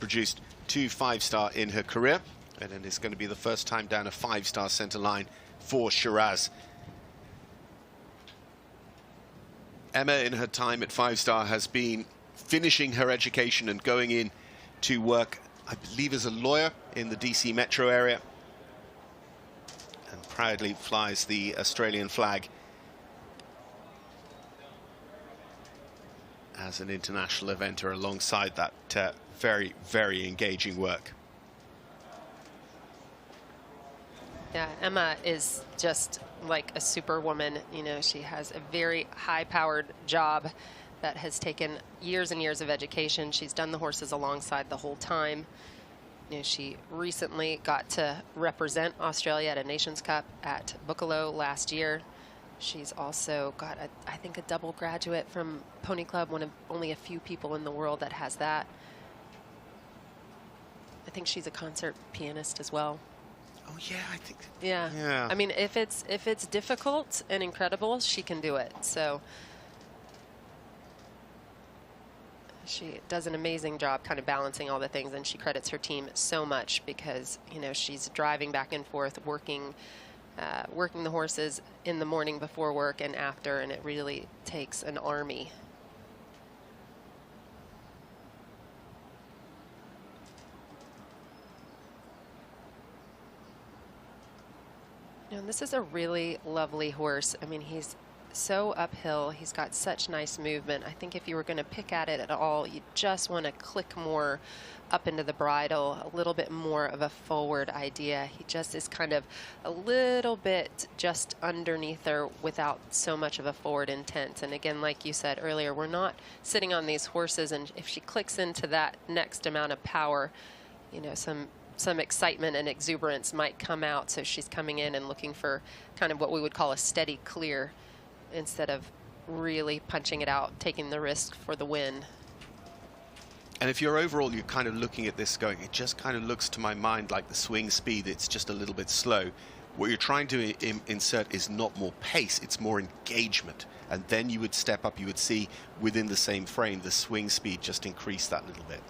produced 2 5-star in her career, and it is going to be the first time down a 5-star center line for Chiraz. Emma, in her time at 5-star, has been finishing her education and going in to work, I believe, as a lawyer in the DC metro area, and proudly flies the Australian flag as an international eventer alongside that very, very engaging work. Yeah, Emma is just like a superwoman. You know, she has a very high-powered job that has taken years and years of education. She's done the horses alongside the whole time. You know, she recently got to represent Australia at a Nations Cup at Buccalo last year. She's also got, I think, a double graduate from Pony Club, one of only a few people in the world that has that. I think she's a concert pianist as well. Oh yeah, I think. Yeah. I mean, if it's difficult and incredible, she can do it. So she does an amazing job kind of balancing all the things, and she credits her team so much because, you know, she's driving back and forth, working the horses in the morning before work and after, and it really takes an army. And this is a really lovely horse. I mean, he's so uphill. He's got such nice movement. I think if you were going to pick at it at all, you just want to click more up into the bridle, a little bit more of a forward idea. He just is kind of a little bit just underneath her without so much of a forward intent. And again, like you said earlier, we're not sitting on these horses, and if she clicks into that next amount of power, you know, some excitement and exuberance might come out. So she's coming in and looking for kind of what we would call a steady clear instead of really punching it out, taking the risk for the win. And if you're overall, you're kind of looking at this going, it just kind of looks to my mind like the swing speed, it's just a little bit slow. What you're trying to insert is not more pace, it's more engagement. And then you would step up, you would see within the same frame, the swing speed just increase that little bit.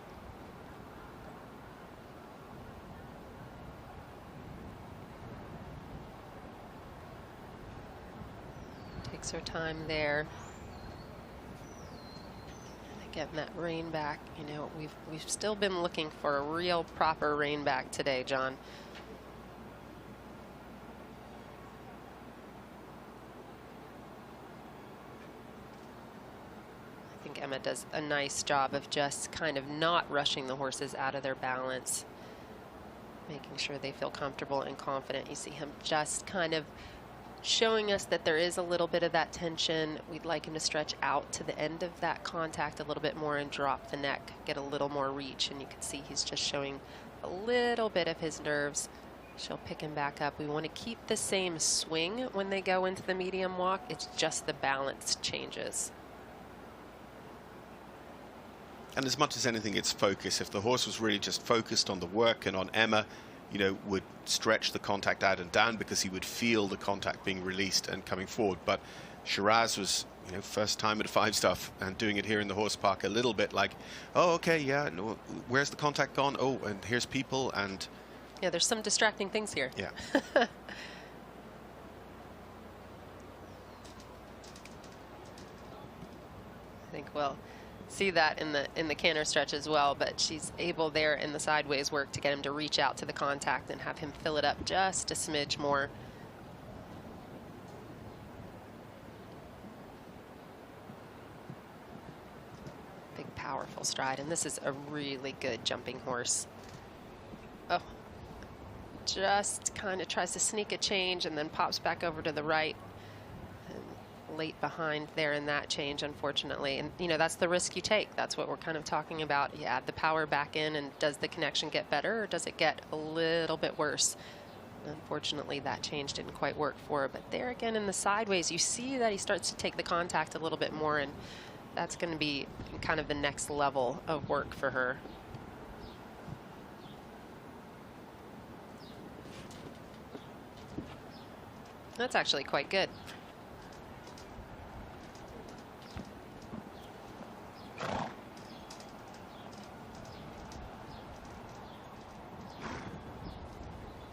Takes her time there. Getting that rein back. You know, we've still been looking for a real proper rein back today, John. I think Emma does a nice job of just kind of not rushing the horses out of their balance, making sure they feel comfortable and confident. You see him just kind of showing us that there is a little bit of that tension. We'd like him to stretch out to the end of that contact a little bit more and drop the neck, get a little more reach. And you can see he's just showing a little bit of his nerves. She'll pick him back up. We want to keep the same swing when they go into the medium walk. It's just the balance changes. And as much as anything, it's focus. If the horse was really just focused on the work and on Emma, you know, would stretch the contact out and down because he would feel the contact being released and coming forward. But Chiraz was, you know, first time at 5-star and doing it here in the horse park a little bit like, oh, okay, yeah, no, where's the contact gone? Oh, and here's people, and yeah, there's some distracting things here. Yeah. I think we'll see that in the canter stretch as well, but she's able there in the sideways work to get him to reach out to the contact and have him fill it up just a smidge more. Big powerful stride, and this is a really good jumping horse. Oh, just kind of tries to sneak a change and then pops back over to the right. Late behind there in that change, unfortunately. And you know, that's the risk you take. That's what we're kind of talking about. You add the power back in, and does the connection get better or does it get a little bit worse? Unfortunately, that change didn't quite work for her. But there again in the sideways, you see that he starts to take the contact a little bit more, and that's going to be kind of the next level of work for her. That's actually quite good.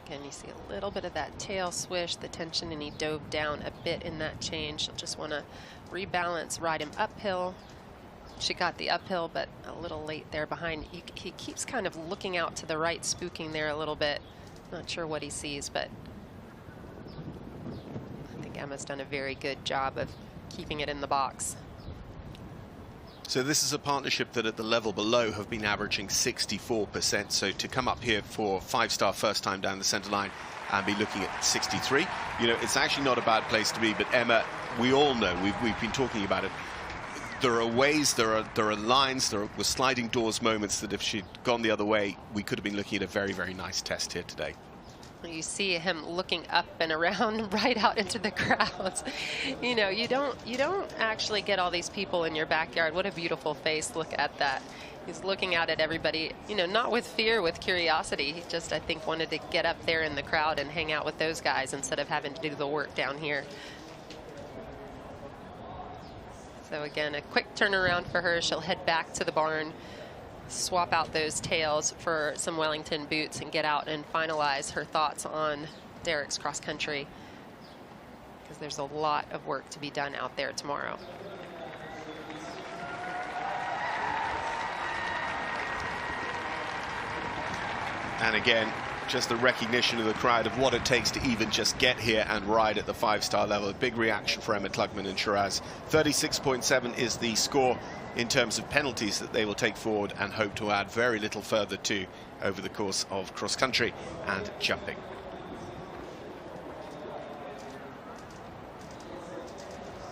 Again, you see a little bit of that tail swish, the tension, and he dove down a bit in that change. She'll just want to rebalance, ride him uphill. She got the uphill, but a little late there behind. He keeps kind of looking out to the right, spooking there a little bit. Not sure what he sees, but I think Emma's done a very good job of keeping it in the box. So this is a partnership that at the level below have been averaging 64%. So to come up here for 5-star first time down the center line and be looking at 63, you know, it's actually not a bad place to be. But Emma, we all know, we've been talking about it. There are ways, there are lines, there were sliding doors moments that if she'd gone the other way, we could have been looking at a very, very nice test here today. You see him looking up and around right out into the crowds. You know, you don't actually get all these people in your backyard. What a beautiful face. Look at that. He's looking out at everybody, you know, not with fear, with curiosity. He just, I think, wanted to get up there in the crowd and hang out with those guys instead of having to do the work down here. So again, a quick turnaround for her. She'll head back to the barn, swap out those tails for some Wellington boots, and get out and finalize her thoughts on Derek's cross country, because there's a lot of work to be done out there tomorrow. And again, just the recognition of the crowd of what it takes to even just get here and ride at the 5-star level. A big reaction for Emma Klugman and Chiraz. 36.7 is the score in terms of penalties that they will take forward and hope to add very little further to over the course of cross country and jumping.